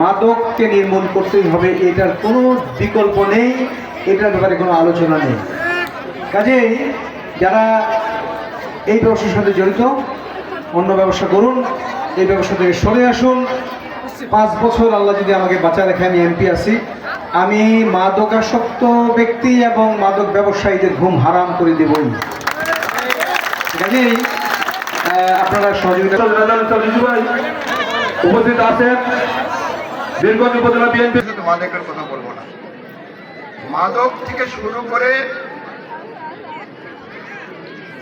মাদককে নির্মূল করতেই হবে, এটার কোনো বিকল্প নেই, এটার ব্যাপারে কোনো আলোচনা নেই। কাজেই যারা এই ব্যবসার সাথে জড়িত অন্য ব্যবসা করুন, এই ব্যবসা থেকে সরে আসুন। 5 বছর আল্লাহ যদি আমাকে বাঁচা রেখে আমি এমপি আছি, আমি মাদকাসক্ত ব্যক্তি এবং মাদক ব্যবসায়ীদের ঘুম হারাম করে দেবই। কাজেই আপনারা সহযোগিতা উপস্থিত আছেন। বীরগঞ্জ উপজেলা বিএনপি শুধু মাদকের কথা বলবো না, মাদক থেকে শুরু করে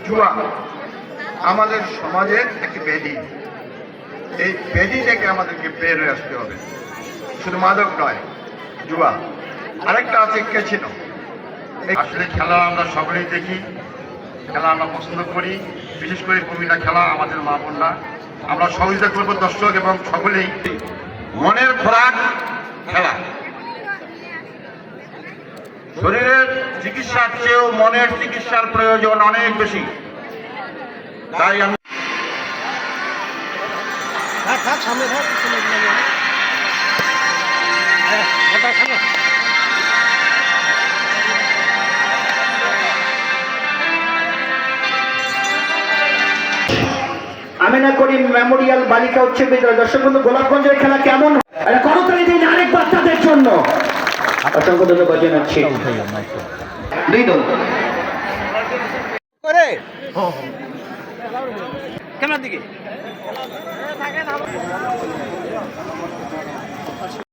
জুয়া আমাদের সমাজের একটি ব্যাধি। এই ব্যাধি থেকে আমাদেরকে বের হয়ে আসতে হবে। শুধু মাদক নয়, জুয়া আরেকটা আছে ক্যাসিনো। আসলে খেলা আমরা সকলেই দেখি, খেলা আমরা পছন্দ করি, বিশেষ করে কুমিল্লা খেলা আমাদের মা বোনরা। আমরা সহযোগিতা করবো দর্শক এবং সকলেই। মনের খোরাক খেলা, শরীরের চিকিৎসার চেয়েও মনের চিকিৎসার প্রয়োজন অনেক বেশি। তাই আমি আমিনা করিম মেমোরিয়াল বালিকা উচ্চ বিদ্যালয়। দর্শক বন্ধু, গোলাপগঞ্জের খেলা কেমন করতালি দিন আরেক বাচ্চাদের জন্য। অসংখ্য ধন্যবাদ জানাচ্ছি। 2 দল ক্যামেরার দিকে